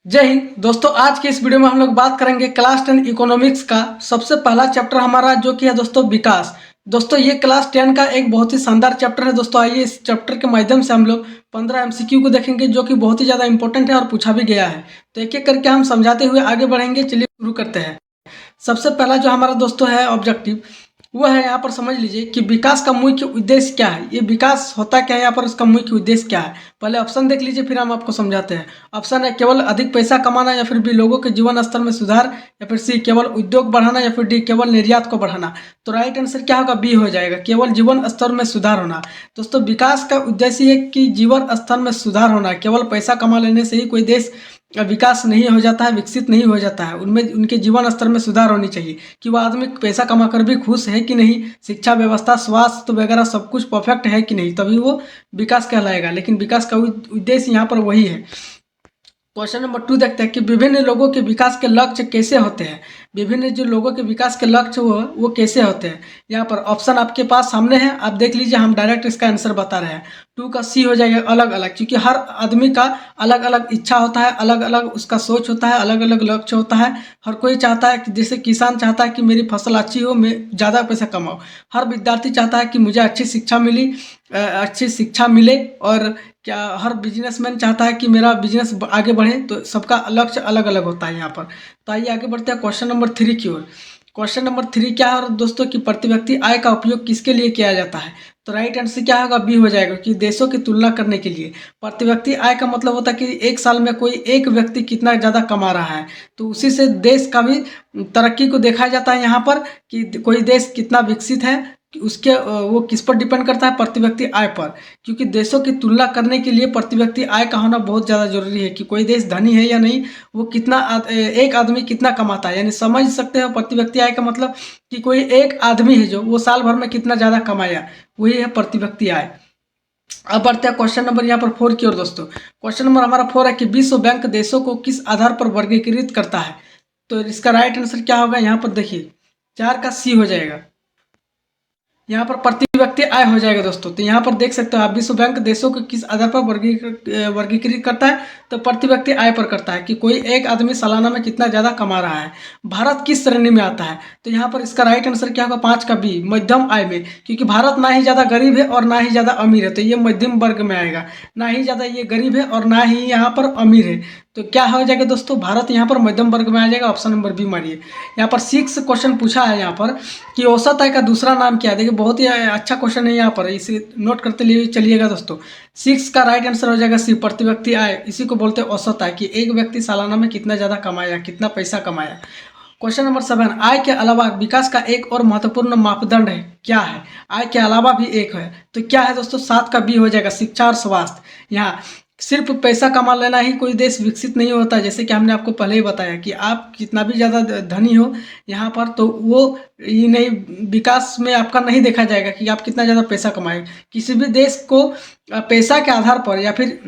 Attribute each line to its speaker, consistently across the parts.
Speaker 1: जय हिंद दोस्तों। आज के इस वीडियो में हम लोग बात करेंगे क्लास 10 इकोनॉमिक्स का सबसे पहला चैप्टर हमारा जो कि है दोस्तों विकास। दोस्तों ये क्लास 10 का एक बहुत ही शानदार चैप्टर है। दोस्तों आइए इस चैप्टर के माध्यम से हम लोग 15 एमसीक्यू को देखेंगे जो कि बहुत ही ज़्यादा इंपॉर्टेंट है और पूछा भी गया है। तो एक एक करके हम समझाते हुए आगे बढ़ेंगे। चलिए शुरू करते हैं। सबसे पहला जो हमारा दोस्तों है ऑब्जेक्टिव वो है, यहाँ पर समझ लीजिए कि विकास का मुख्य उद्देश्य क्या है। ये विकास होता क्या है, यहाँ पर उसका मुख्य उद्देश्य क्या है। पहले ऑप्शन देख लीजिए फिर हम आपको समझाते हैं। ऑप्शन है केवल अधिक पैसा कमाना, या फिर बी लोगों के जीवन स्तर में सुधार, या फिर सी केवल उद्योग बढ़ाना, या फिर डी केवल निर्यात को बढ़ाना। तो राइट आंसर क्या होगा, बी हो जाएगा, केवल जीवन स्तर में सुधार होना। दोस्तों विकास का उद्देश्य है कि जीवन स्तर में सुधार होना। केवल पैसा कमा लेने से ही कोई देश विकास नहीं हो जाता है, विकसित नहीं हो जाता है। उनमें उनके जीवन स्तर में सुधार होनी चाहिए कि वह आदमी पैसा कमा कर भी खुश है कि नहीं, शिक्षा व्यवस्था स्वास्थ्य वगैरह सब कुछ परफेक्ट है कि नहीं, तभी वो विकास कहलाएगा। लेकिन विकास का उद्देश्य यहाँ पर वही है। क्वेश्चन नंबर 2 देखते हैं कि विभिन्न लोगों के विकास के लक्ष्य कैसे होते हैं। विभिन्न जो लोगों के विकास के लक्ष्य वो कैसे होते हैं। यहाँ पर ऑप्शन आपके पास सामने है, आप देख लीजिए। हम डायरेक्ट इसका आंसर बता रहे हैं। 2 का सी हो जाएगा अलग अलग, क्योंकि हर आदमी का अलग अलग इच्छा होता है, अलग अलग उसका सोच होता है, अलग अलग लक्ष्य होता है। हर कोई चाहता है कि जैसे किसान चाहता है कि मेरी फसल अच्छी हो, मैं ज़्यादा पैसा कमाऊँ। हर विद्यार्थी चाहता है कि मुझे अच्छी शिक्षा मिले। और क्या हर बिजनेसमैन चाहता है कि मेरा बिजनेस आगे बढ़े। तो सबका लक्ष्य अलग अलग होता है यहाँ पर। तो आइए आगे बढ़ते हैं क्वेश्चन नंबर 3 की ओर। क्वेश्चन नंबर 3 क्या है दोस्तों, कि प्रति व्यक्ति आय का उपयोग किसके लिए किया जाता है। तो राइट आंसर क्या होगा, बी हो जाएगा, कि देशों की तुलना करने के लिए। प्रति व्यक्ति आय का मतलब होता है कि एक साल में कोई एक व्यक्ति कितना ज़्यादा कमा रहा है, तो उसी से देश का भी तरक्की को देखा जाता है यहाँ पर, कि कोई देश कितना विकसित है। कि उसके वो किस पर डिपेंड करता है, प्रति व्यक्ति आय पर। क्योंकि देशों की तुलना करने के लिए प्रति व्यक्ति आय का होना बहुत ज़्यादा जरूरी है, कि कोई देश धनी है या नहीं, वो कितना एक आदमी कितना कमाता है। यानी समझ सकते हो प्रति व्यक्ति आय का मतलब कि कोई एक आदमी है जो वो साल भर में कितना ज़्यादा कमाया, वही है प्रति व्यक्ति आय। अब बढ़ते हैं क्वेश्चन नंबर यहाँ पर 4 की ओर दोस्तों। क्वेश्चन नंबर हमारा 4 है कि विश्व बैंक देशों को किस आधार पर वर्गीकृत करता है। तो इसका राइट आंसर क्या होगा, यहाँ पर देखिए 4 का सी हो जाएगा। यहाँ पर प्रति व्यक्ति आय हो जाएगा दोस्तों। तो यहाँ पर देख सकते हो आप, विश्व बैंक देशों को किस आधार पर वर्गीकृत करता है। तो प्रति व्यक्ति आय पर करता है, कि कोई एक आदमी सालाना में कितना ज़्यादा कमा रहा है। भारत किस श्रेणी में आता है। तो यहाँ पर इसका राइट आंसर क्या होगा, 5 का बी, मध्यम आय में। क्योंकि भारत ना ही ज़्यादा गरीब है और ना ही ज़्यादा अमीर है, तो ये मध्यम वर्ग में आएगा। ना ही ज़्यादा ये गरीब है और ना ही यहाँ पर अमीर है। तो क्या हो जाएगा दोस्तों, भारत यहाँ पर मध्यम वर्ग में आ जाएगा। ऑप्शन नंबर बी मारिए। यहाँ पर 6 क्वेश्चन पूछा है यहाँ पर, कि औसत आय का दूसरा नाम क्या है। देखिए बहुत ही अच्छा क्वेश्चन है यहाँ पर, इसे नोट करते लिए चलिएगा दोस्तों। 6 का राइट आंसर हो जाएगा सी, प्रति व्यक्ति आय। इसी को बोलते हैं औसत आय, कि एक व्यक्ति सालाना में कितना ज़्यादा कमाया, कितना पैसा कमाया। क्वेश्चन नंबर 7, आय के अलावा विकास का एक और महत्वपूर्ण मापदंड है, क्या है। आय के अलावा भी एक है, तो क्या है दोस्तों, 7 का बी हो जाएगा, शिक्षा और स्वास्थ्य। यहाँ सिर्फ पैसा कमा लेना ही कोई देश विकसित नहीं होता। जैसे कि हमने आपको पहले ही बताया कि आप कितना भी ज़्यादा धनी हो यहाँ पर, तो वो ये नहीं, विकास में आपका नहीं देखा जाएगा कि आप कितना ज़्यादा पैसा कमाए। किसी भी देश को पैसा के आधार पर, या फिर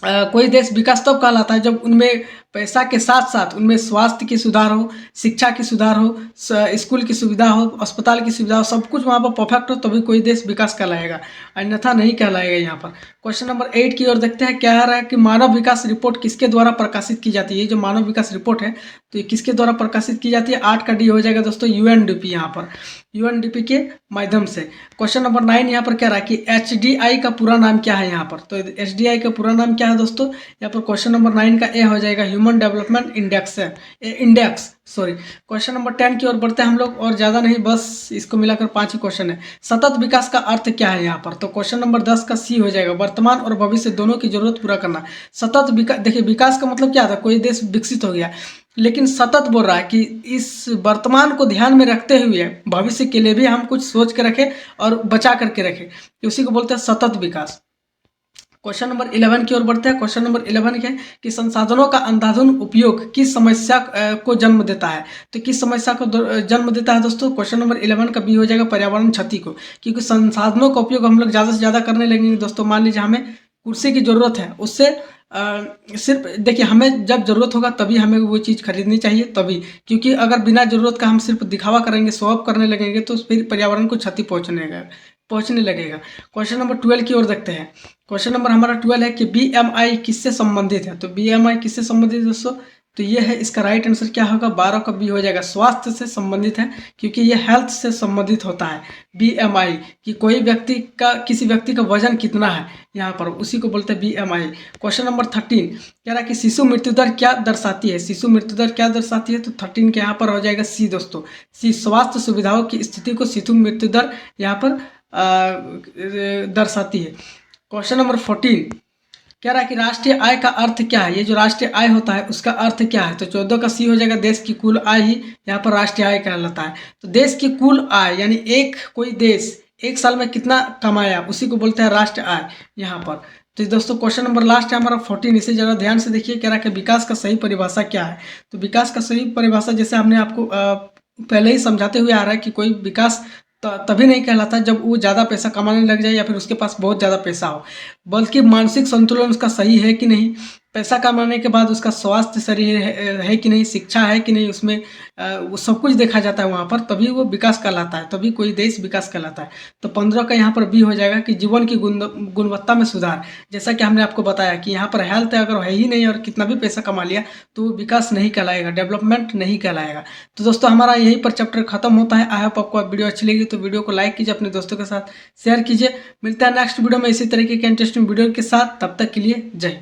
Speaker 1: कोई देश विकास तब कहलाता है जब उनमें पैसा के साथ साथ उनमें स्वास्थ्य की सुधार हो, शिक्षा की सुधार हो, स्कूल की सुविधा हो, अस्पताल की सुविधा हो, सब कुछ वहाँ पर परफेक्ट हो, तभी कोई देश विकास कहलाएगा, अन्यथा नहीं कहलाएगा। यहाँ पर क्वेश्चन नंबर 8 की ओर देखते हैं। क्या है कि मानव विकास रिपोर्ट किसके द्वारा प्रकाशित की जाती है। ये जो मानव विकास रिपोर्ट है, तो ये किसके द्वारा प्रकाशित की जाती है। 8 का डी हो जाएगा दोस्तों, यूएनडीपी। यहाँ पर यूएनडीपी के माध्यम से। क्वेश्चन नंबर 9 यहाँ पर क्या रहा कि एचडीआई का पूरा नाम क्या है। यहाँ पर तो एचडीआई का पूरा नाम क्या है दोस्तों। यहाँ पर क्वेश्चन नंबर 9 का ए हो जाएगा, human development index sorry. Question number 10 की ओर बढ़ते हैं हम लोग, और ज़्यादा नहीं, बस इसको मिलाकर 5 ही क्वेश्चन है। सतत विकास का अर्थ क्या है यहाँ पर। तो क्वेश्चन नंबर 10 का सी हो जाएगा, वर्तमान और भविष्य दोनों की जरूरत पूरा करना। सतत विकास, देखिए विकास का मतलब क्या था, कोई देश विकसित हो गया, लेकिन सतत बोल रहा है कि इस वर्तमान को ध्यान में रखते हुए भविष्य के लिए भी हम कुछ सोच के रखें और बचा करके रखें, उसी को बोलते हैं सतत विकास। क्वेश्चन नंबर 11 की ओर बढ़ते हैं। क्वेश्चन नंबर 11 है कि संसाधनों का अंधाधुन उपयोग किस समस्या को जन्म देता है। तो किस समस्या को जन्म देता है दोस्तों। क्वेश्चन नंबर 11 का बी हो जाएगा, पर्यावरण क्षति को। क्योंकि संसाधनों का उपयोग हम लोग ज़्यादा से ज़्यादा करने लगेंगे दोस्तों। मान लीजिए हमें कुर्सी की ज़रूरत है, उससे सिर्फ देखिए, हमें जब ज़रूरत होगा तभी हमें वो चीज़ खरीदनी चाहिए, तभी। क्योंकि अगर बिना ज़रूरत का हम सिर्फ दिखावा करेंगे, शो ऑफ करने लगेंगे, तो फिर पर्यावरण को क्षति पहुँचने पहुंचने लगेगा। क्वेश्चन नंबर 12 की ओर देखते हैं। क्वेश्चन नंबर हमारा 12 है कि बीएमआई किससे संबंधित है। तो बीएमआई किससे संबंधित है दोस्तों, तो ये है इसका राइट आंसर क्या होगा, 12 का बी हो जाएगा, स्वास्थ्य से संबंधित है, क्योंकि ये हेल्थ से संबंधित होता है। बीएमआई कि कोई व्यक्ति का, किसी व्यक्ति का वजन कितना है, यहाँ पर उसी को बोलते हैं बीएमआई। क्वेश्चन नंबर 13 कह रहा है कि शिशु मृत्यु दर क्या दर्शाती है। शिशु मृत्यु दर क्या दर्शाती है, तो 13 के यहाँ पर हो जाएगा सी दोस्तों, सी स्वास्थ्य सुविधाओं की स्थिति को शिशु मृत्यु दर यहाँ पर दर्शाती है। क्वेश्चन नंबर 14 कह रहा है कि राष्ट्रीय आय का अर्थ क्या है। ये जो राष्ट्रीय आय होता है उसका अर्थ क्या है, तो 14 का सी हो जाएगा, देश की कुल आय ही यहाँ पर राष्ट्रीय आय कहलाता है। तो देश की कुल आय यानी कोई देश एक साल में कितना कमाया उसी को बोलते हैं राष्ट्रीय आय यहाँ पर। तो दोस्तों क्वेश्चन नंबर लास्ट है हमारा 14, इसे जरा ध्यान से देखिए। कह रहा है कि विकास का सही परिभाषा क्या है। तो विकास का सही परिभाषा जैसे हमने आपको पहले ही समझाते हुए आ रहा है कि कोई विकास तभी नहीं कहलाता जब वो ज़्यादा पैसा कमाने लग जाए या फिर उसके पास बहुत ज़्यादा पैसा हो, बल्कि मानसिक संतुलन उसका सही है कि नहीं, पैसा कमाने के बाद उसका स्वास्थ्य शरीर है कि नहीं, शिक्षा है कि नहीं, उसमें वो सब कुछ देखा जाता है वहाँ पर, तभी वो विकास कहलाता है, तभी कोई देश विकास कहलाता है। तो 15 का यहाँ पर बी हो जाएगा कि जीवन की गुणवत्ता में सुधार। जैसा कि हमने आपको बताया कि यहाँ पर हेल्थ अगर है ही नहीं और कितना भी पैसा कमा लिया तो वो विकास नहीं कहलाएगा, डेवलपमेंट नहीं कहलाएगा। तो दोस्तों हमारा यहीं पर चैप्टर खत्म होता है। आई होप आपको वीडियो अच्छी लगी तो वीडियो को लाइक कीजिए, अपने दोस्तों के साथ शेयर कीजिए। मिलता है नेक्स्ट वीडियो में इसी तरीके के इंटरेस्टिंग वीडियो के साथ, तब तक के लिए जय।